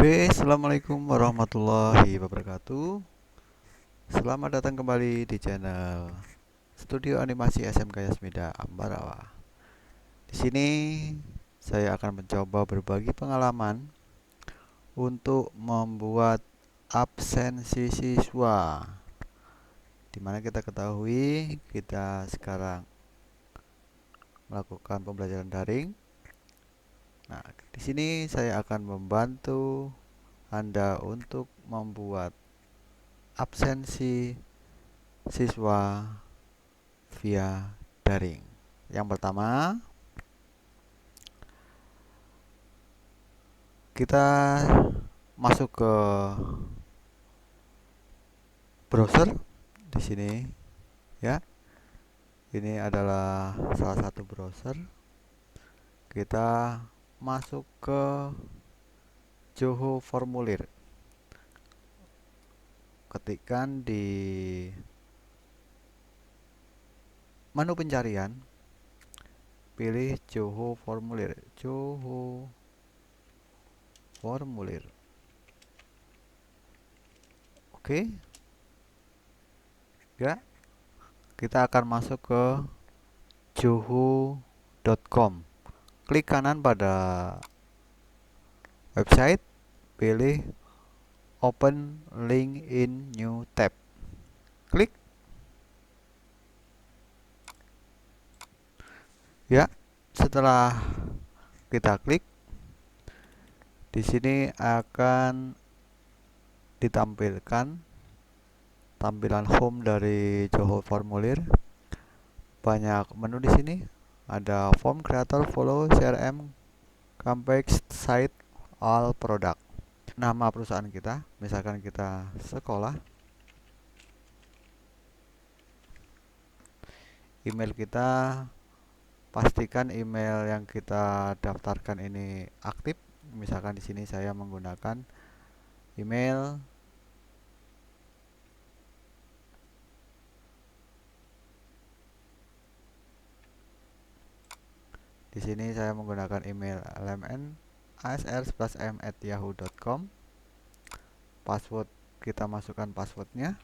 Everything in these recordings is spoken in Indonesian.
Oke, assalamualaikum warahmatullahi wabarakatuh. Selamat datang kembali di channel Studio Animasi SMK Yasmida Ambarawa. Di sini saya akan mencoba berbagi pengalaman untuk membuat absensi siswa. Dimana kita ketahui kita sekarang melakukan pembelajaran daring. Nah, di sini saya akan membantu Anda untuk membuat absensi siswa via daring. Yang pertama, kita masuk ke browser di sini ya. Ini adalah salah satu browser. Kita masuk ke Zoho Formulir. Ketikkan di menu pencarian, pilih Zoho Formulir. Zoho Formulir. Oke. Ya, kita akan masuk ke zoho.com. Klik kanan pada website, pilih Open Link in New Tab. Klik. Ya, setelah kita klik, di sini akan ditampilkan tampilan home dari Zoho Formulir. Banyak menu di sini. Ada Form Creator, Follow, CRM, Campaign, Site, All Product. Nama perusahaan kita, misalkan kita sekolah. Email kita, pastikan email yang kita daftarkan ini aktif. Misalkan di sini saya menggunakan email di sini saya menggunakan email lmn asr+m@yahoo.com. Password kita masukkan passwordnya.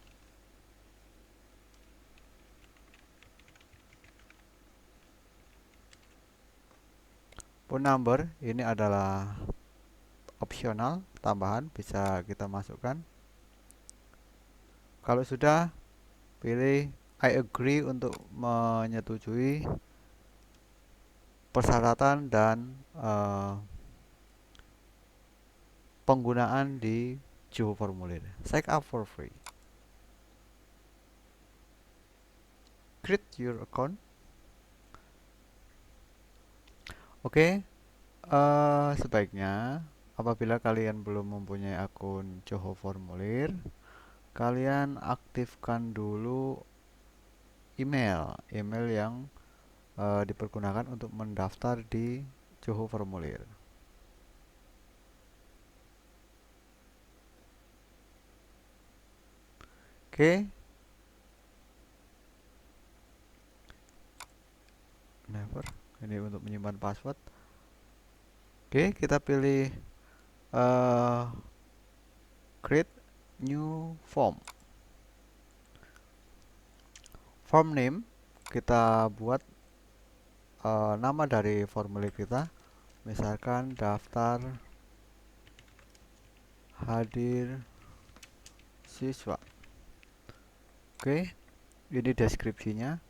Phone number ini adalah opsional, tambahan, bisa kita masukkan. Kalau sudah, pilih I agree untuk menyetujui persyaratan dan penggunaan di Zoho Formulir. Sign up for free. Create your account. Oke, sebaiknya apabila kalian belum mempunyai akun Zoho Formulir, kalian aktifkan dulu email yang dipergunakan untuk mendaftar di Zoho Formulir. Oke, never. Ini untuk menyimpan password. Oke, kita pilih create new form. Form name kita buat nama dari formulir kita, misalkan daftar hadir siswa. Oke, ini deskripsinya,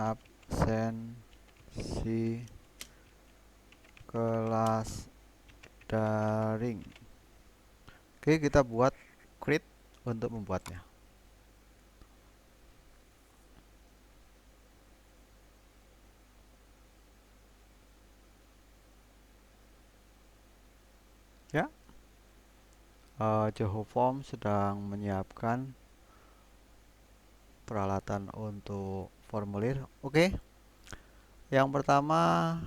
absensi kelas daring. Oke, kita buat create untuk membuatnya. Ya, Zoho Form sedang menyiapkan peralatan untuk formulir. Oke, yang pertama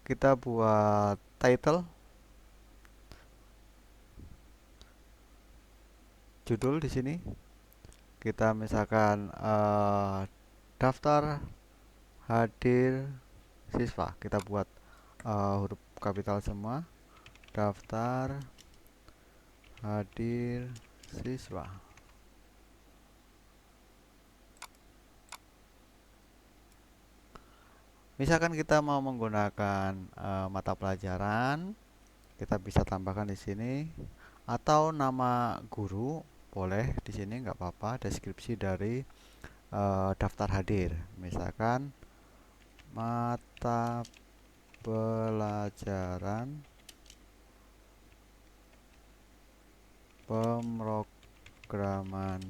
kita buat title, judul di sini. Kita misalkan daftar hadir siswa. Kita buat huruf kapital semua. daftar hadir siswa. Misalkan kita mau menggunakan mata pelajaran, kita bisa tambahkan di sini, atau nama guru boleh di sini, nggak apa-apa. Deskripsi dari daftar hadir, misalkan mata pelajaran pemrograman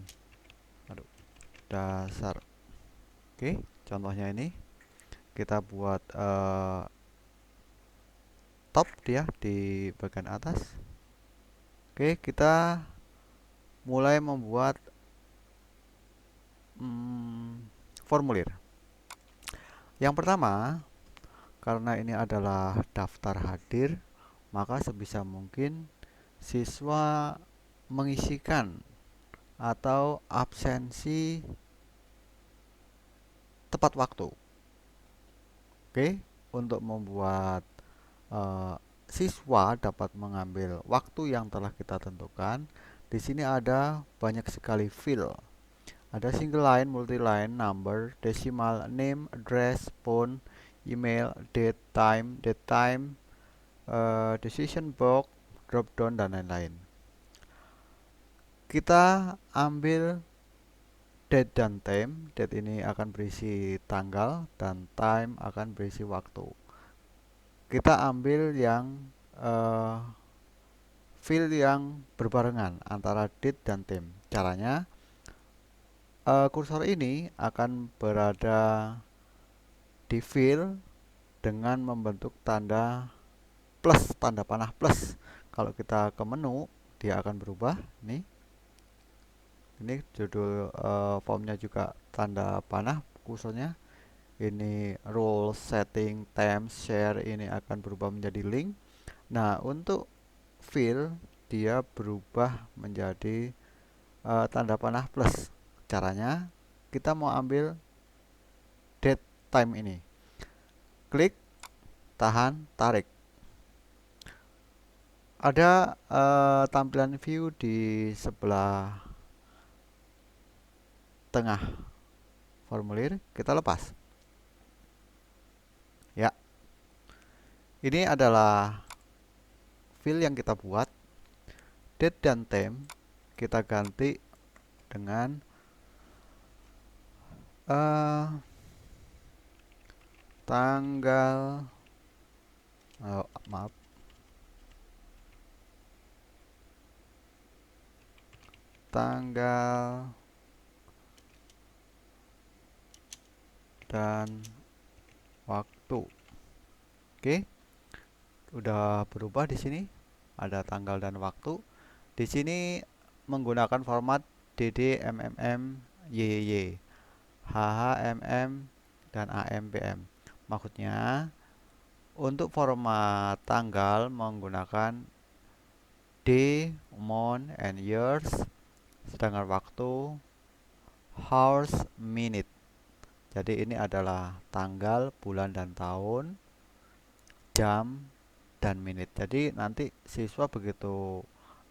dasar. Oke, contohnya ini kita buat top dia di bagian atas. Oke, kita mulai membuat formulir. Yang pertama, karena ini adalah daftar hadir, maka sebisa mungkin siswa mengisikan atau absensi tepat waktu. Oke, untuk membuat siswa dapat mengambil waktu yang telah kita tentukan, di sini ada banyak sekali field. Ada single line, multi line, number, decimal, name, address, phone, email, date time, decision box, drop down, dan lain-lain. Kita ambil date dan time. Date ini akan berisi tanggal dan time akan berisi waktu. Kita ambil yang field yang berbarengan antara date dan time. Caranya, kursor ini akan berada di field dengan membentuk tanda plus, tanda panah plus. Kalau kita ke menu, dia akan berubah. Ini judul formnya juga tanda panah kursornya. Ini role, setting, time, share, ini akan berubah menjadi link. Nah, untuk fill dia berubah menjadi tanda panah plus. Caranya, kita mau ambil date time ini. Klik, tahan, tarik. Ada tampilan view di sebelah tengah formulir, kita lepas. Ya, ini adalah field yang kita buat. Date dan time kita ganti dengan tanggal tanggal dan waktu. Oke, udah berubah di sini. Ada tanggal dan waktu. Di sini menggunakan format DD, MMM, YY, HHMM, dan AMPM. Maksudnya, untuk format tanggal menggunakan day, month, and years, sedangkan waktu hours, minute. Jadi ini adalah tanggal, bulan, dan tahun, jam, dan menit. Jadi nanti siswa begitu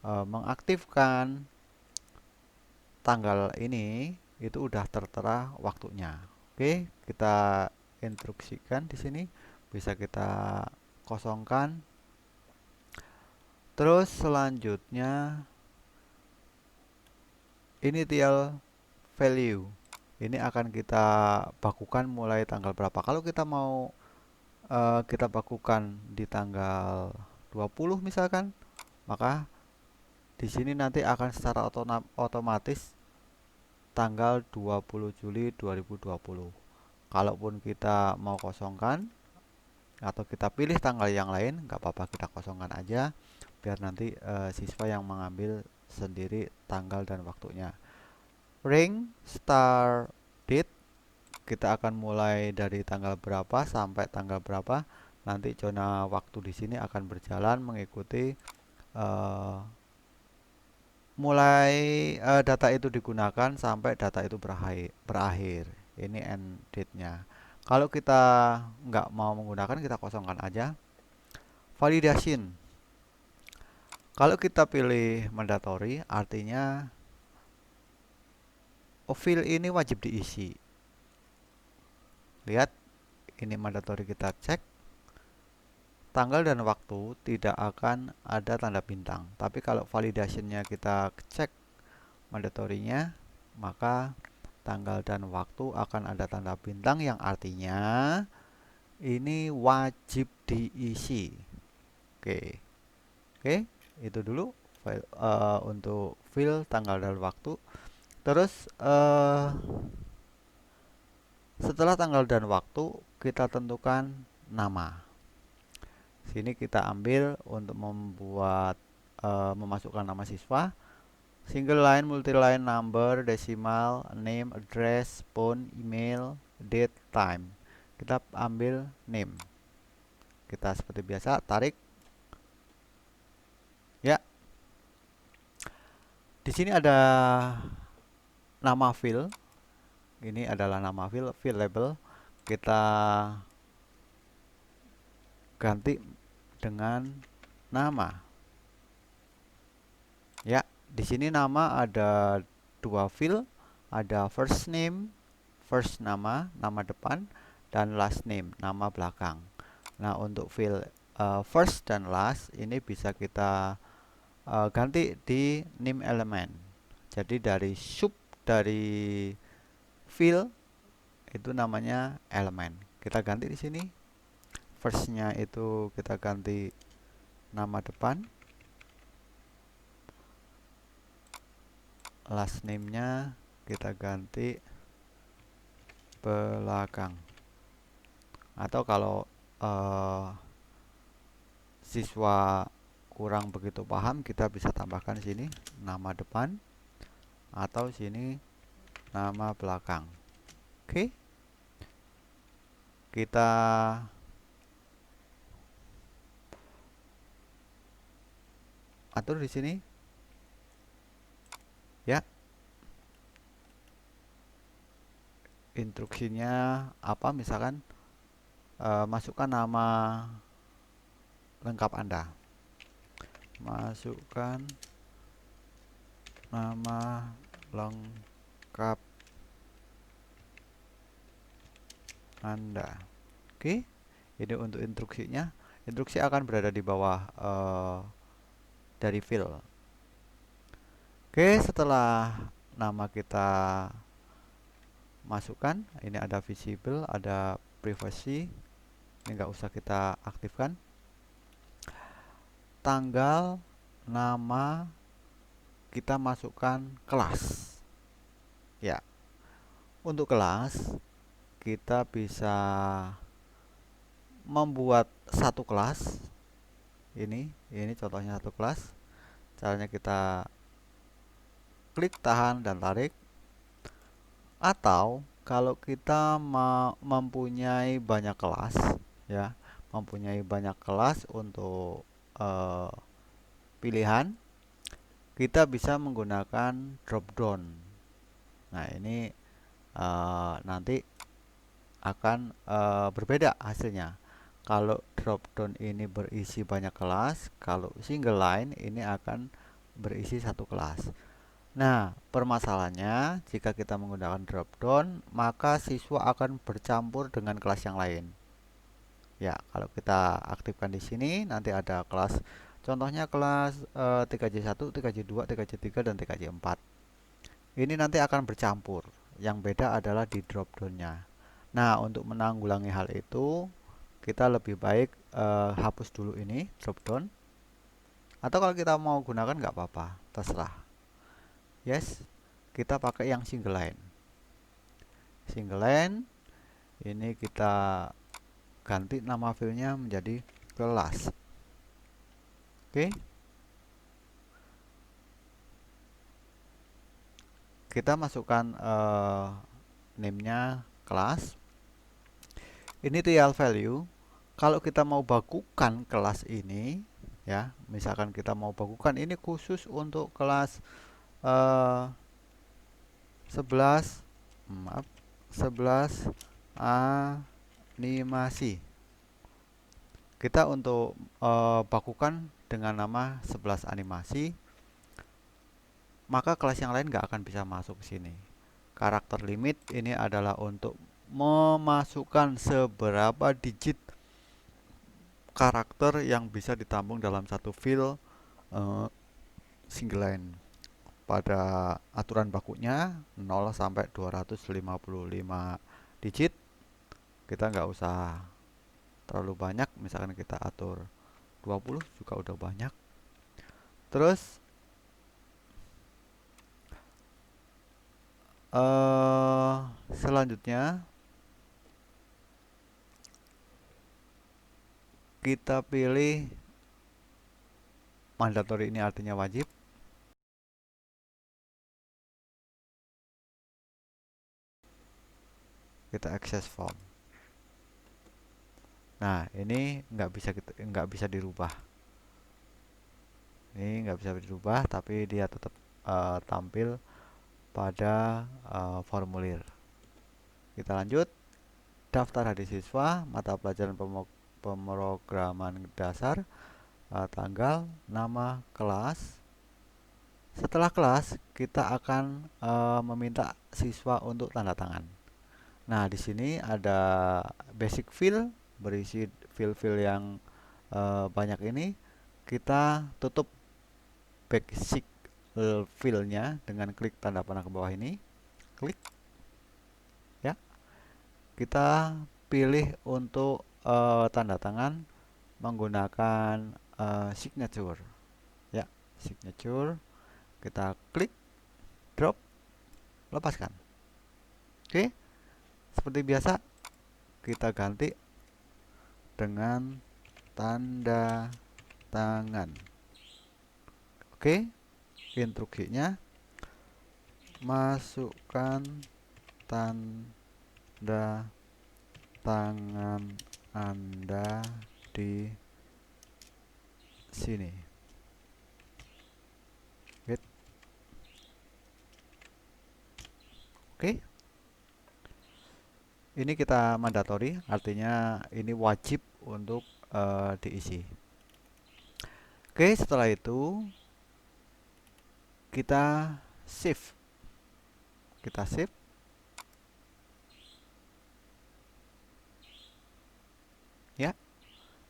mengaktifkan tanggal ini, itu udah tertera waktunya. Oke, kita instruksikan di sini. Bisa kita kosongkan. Terus selanjutnya initial value. Ini akan kita bakukan mulai tanggal berapa. Kalau kita mau kita bakukan di tanggal 20 misalkan, maka di sini nanti akan secara otomatis tanggal 20 Juli 2020. Kalaupun kita mau kosongkan atau kita pilih tanggal yang lain, nggak apa-apa, kita kosongkan aja biar nanti siswa yang mengambil sendiri tanggal dan waktunya. Ring start date, kita akan mulai dari tanggal berapa sampai tanggal berapa. Nanti zona waktu di sini akan berjalan mengikuti mulai data itu digunakan sampai data itu berakhir. Ini end date-nya. Kalau kita nggak mau menggunakan, kita kosongkan aja. Validation. Kalau kita pilih mandatory, artinya field ini wajib diisi. Lihat, ini mandatory, kita cek. Tanggal dan waktu tidak akan ada tanda bintang. Tapi kalau validationnya kita cek mandatorinya, maka tanggal dan waktu akan ada tanda bintang, yang artinya ini wajib diisi. Oke. Oke, itu dulu file, untuk field tanggal dan waktu. Terus setelah tanggal dan waktu, kita tentukan nama. Sini kita ambil untuk membuat memasukkan nama siswa. Single line, multi line, number, decimal, name, address, phone, email, date, time. Kita ambil name. Kita seperti biasa tarik. Ya. Di sini ada nama field. Ini adalah nama field label. Kita ganti dengan nama. Ya, di sini nama ada dua field, ada first name, first nama, nama depan, dan last name, nama belakang. Nah, untuk field first dan last ini bisa kita ganti di name element. Jadi dari sub dari field itu namanya elemen. Kita ganti di sini. Firstnya itu kita ganti nama depan. Last name-nya kita ganti belakang. Atau kalau siswa kurang begitu paham, kita bisa tambahkan sini nama depan atau sini nama belakang. Oke. Kita atur di sini. Ya. Instruksinya apa? Misalkan masukkan nama lengkap Anda. Masukkan nama lengkap Anda. Oke. Ini untuk instruksinya. Instruksi akan berada di bawah dari field. Oke, setelah nama kita masukkan, ini ada visible, ada privacy. Ini nggak usah kita aktifkan. Tanggal, nama, kita masukkan kelas. Ya, untuk kelas kita bisa membuat satu kelas. Ini contohnya satu kelas. Caranya kita klik, tahan, dan tarik. Atau kalau kita mempunyai banyak kelas, ya, mempunyai banyak kelas untuk pilihan, kita bisa menggunakan drop down. Nah, ini nanti akan berbeda hasilnya. Kalau drop down ini berisi banyak kelas, kalau single line ini akan berisi satu kelas. Nah, permasalahannya jika kita menggunakan drop down, maka siswa akan bercampur dengan kelas yang lain. Ya, kalau kita aktifkan di sini nanti ada kelas, contohnya kelas 3J1, 3J2, 3J3, dan 3J4. Ini nanti akan bercampur. Yang beda adalah di drop down-nya. Nah, untuk menanggulangi hal itu, kita lebih baik hapus dulu ini drop down. Atau kalau kita mau gunakan nggak apa-apa, terserah. Yes, kita pakai yang single line. Single line, ini kita ganti nama filenya menjadi kelas. Oke. Kita masukkan name-nya kelas. Ini trial value. Kalau kita mau bakukan kelas ini, ya, misalkan kita mau bakukan ini khusus untuk kelas 11 animasi. Kita untuk bakukan dengan nama 11 animasi, maka kelas yang lain nggak akan bisa masuk ke sini. Karakter limit ini adalah untuk memasukkan seberapa digit karakter yang bisa ditampung dalam satu file single line. Pada aturan bakunya 0 sampai 255 digit. Kita nggak usah terlalu banyak, misalkan kita atur 20 juga udah banyak. Terus selanjutnya kita pilih mandatory, ini artinya wajib. Kita access form. Nah, ini nggak bisa dirubah. Ini nggak bisa dirubah, tapi dia tetap tampil pada formulir. Kita lanjut. Daftar hadir siswa, mata pelajaran pemrograman dasar, tanggal, nama, kelas. Setelah kelas, kita akan meminta siswa untuk tanda tangan. Nah, di sini ada basic fill, berisi fill-fill yang banyak ini. Kita tutup basic fill-nya dengan klik tanda panah ke bawah ini. Klik. Ya. Kita pilih untuk tanda tangan menggunakan signature. Ya, signature. Kita klik, drop, lepaskan. Oke. Seperti biasa, kita ganti dengan tanda tangan. Oke, instruksinya masukkan tanda tangan Anda di sini. Oke. Ini kita mandatory, artinya ini wajib untuk diisi. Oke, setelah itu kita save. Kita save. Ya.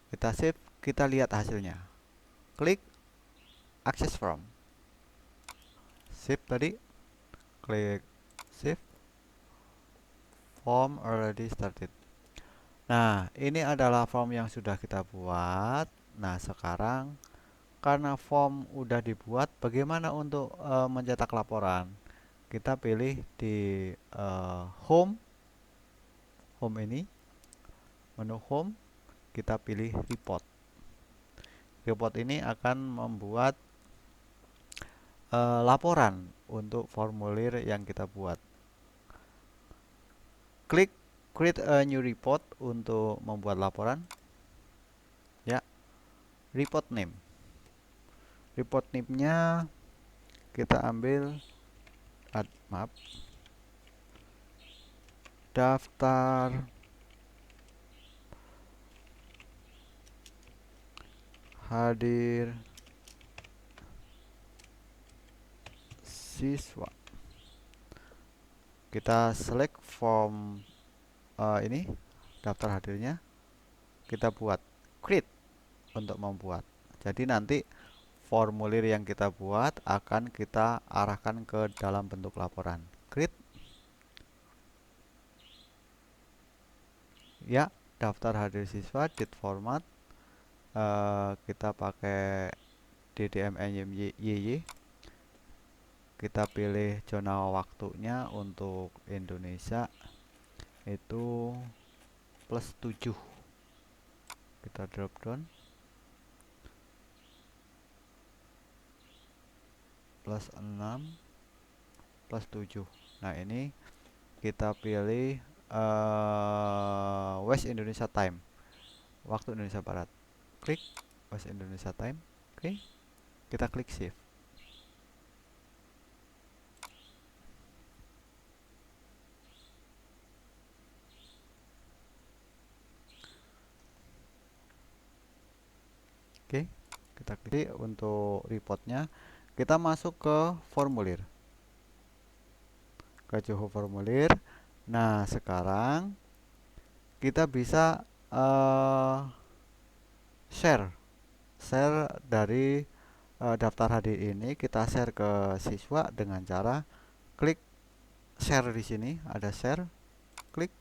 Kita save, kita lihat hasilnya. Klik access form. Save tadi. Klik save. Form already started. Nah, ini adalah form yang sudah kita buat. Nah, sekarang karena form udah dibuat, bagaimana untuk mencetak laporan? Kita pilih di home ini, menu home, kita pilih report. Report ini akan membuat laporan untuk formulir yang kita buat. Klik create a new report untuk membuat laporan. Ya, report name. Report name-nya kita ambil daftar hadir siswa. Kita select form ini daftar hadirnya, kita buat create untuk membuat. Jadi nanti formulir yang kita buat akan kita arahkan ke dalam bentuk laporan. Create. Ya, daftar hadir siswa date format kita pakai DDMNYY. Kita pilih zona waktunya untuk Indonesia itu +7. Kita drop down +6 +7. Nah, ini kita pilih West Indonesia Time, waktu Indonesia Barat. Klik West Indonesia Time. Oke, kita klik save. Oke, kita klik untuk reportnya. Kita masuk ke formulir, ke Johor formulir. Nah, sekarang kita bisa share dari daftar hadir ini, kita share ke siswa dengan cara klik share. Di sini ada share, klik.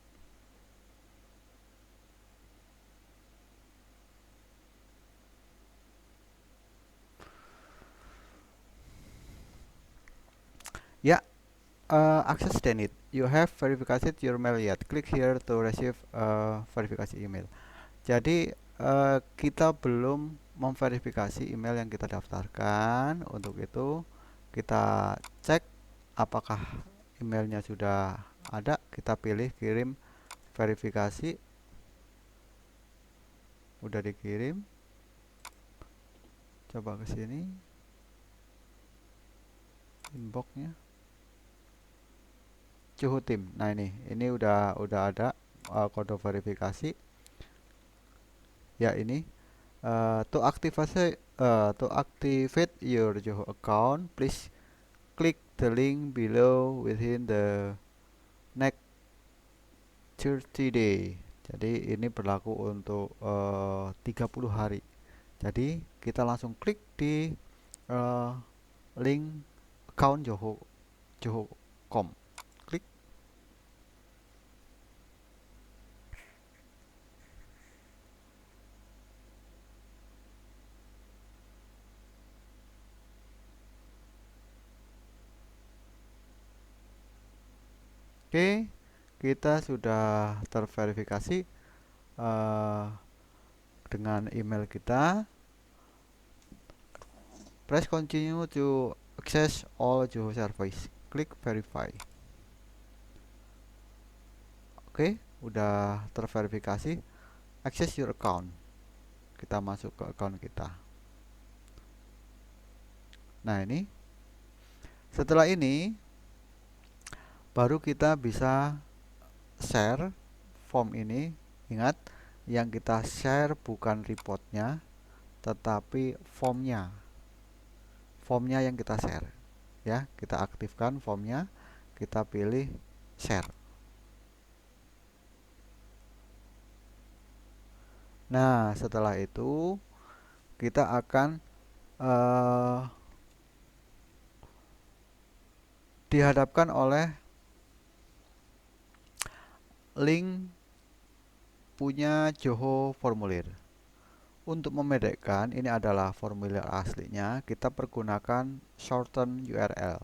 Ya, access denied. You have verified your mail yet. Click here to receive verifikasi email. Jadi kita belum memverifikasi email yang kita daftarkan. Untuk itu kita cek apakah emailnya sudah ada. Kita pilih kirim verifikasi. Udah dikirim. Coba ke sini inboxnya. Cuhutim. Nah, ini udah ada kode verifikasi. Ya, ini to activate your Johor account, please click the link below within the next 30 day. Jadi ini berlaku untuk 30 hari. Jadi kita langsung klik di link account Johor.com. Klik. Oke, kita sudah terverifikasi dengan email kita. Press continue to access all Johor service. Klik verify. Oke, udah terverifikasi. Access your account. Kita masuk ke account kita. Nah, ini. Setelah ini baru kita bisa share form ini. Ingat, yang kita share bukan reportnya, tetapi formnya. Formnya yang kita share. Ya, kita aktifkan formnya. Kita pilih share. Nah, setelah itu kita akan dihadapkan oleh link punya Johor formulir. Untuk memedekkan, ini adalah formulir aslinya, kita pergunakan shorten URL.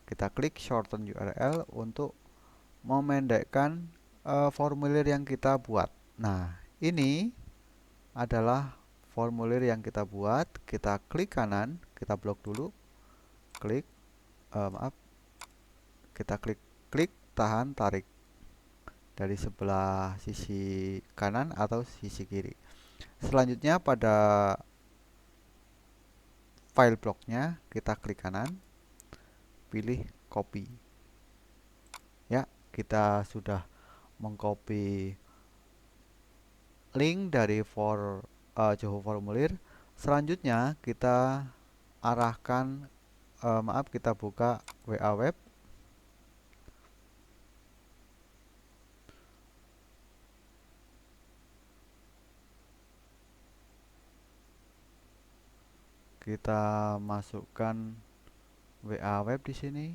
Kita klik shorten URL untuk memendekkan formulir yang kita buat. Nah, ini adalah formulir yang kita buat. Kita klik kanan, kita blok dulu. Klik, kita klik, tahan, tarik dari sebelah sisi kanan atau sisi kiri. Selanjutnya pada file bloknya kita klik kanan, pilih copy. Ya, kita sudah mengcopy link dari Johor formulir. Selanjutnya kita arahkan, kita buka WA web. Kita masukkan WA web di sini.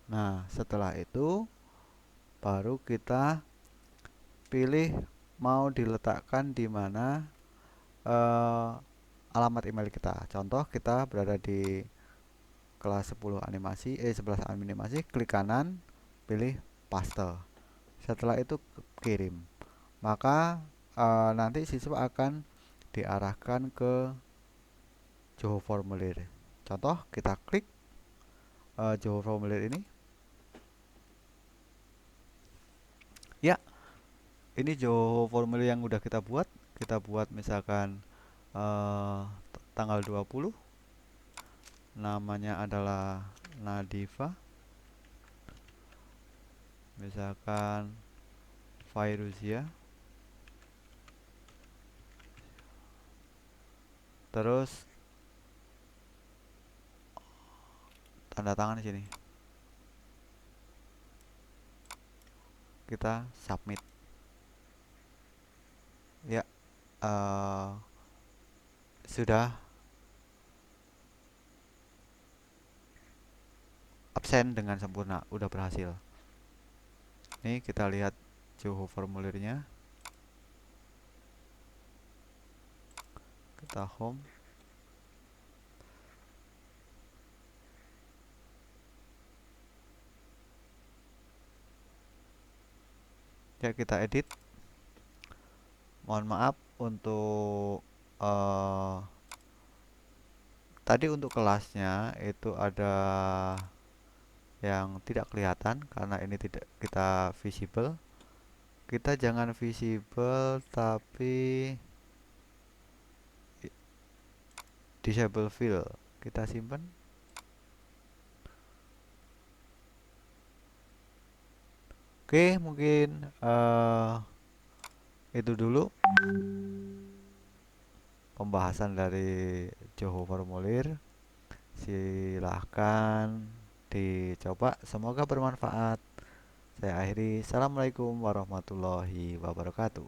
Nah, setelah itu baru kita pilih mau diletakkan di mana alamat email kita. Contoh, kita berada di kelas 10 animasi, 11 animasi, klik kanan, pilih paste. Setelah itu kirim. Maka nanti siswa akan diarahkan ke Johor formulir. Contoh, kita klik Johor formulir ini. Ya, ini Johor formulir yang udah kita buat. Kita buat misalkan tanggal 20. Namanya adalah Nadifa. Misalkan Fairuzia. Terus tanda tangan di sini. Kita submit. Ya, sudah absen dengan sempurna, udah berhasil. Nih kita lihat Zoho formulirnya. Kita home. Ya, kita edit. Mohon maaf untuk tadi untuk kelasnya itu ada yang tidak kelihatan karena ini tidak kita visible. Kita jangan visible tapi disable fill. Kita simpan. Oke, mungkin itu dulu pembahasan dari Zoho formulir. Silahkan dicoba, semoga bermanfaat. Saya akhiri. Assalamualaikum warahmatullahi wabarakatuh.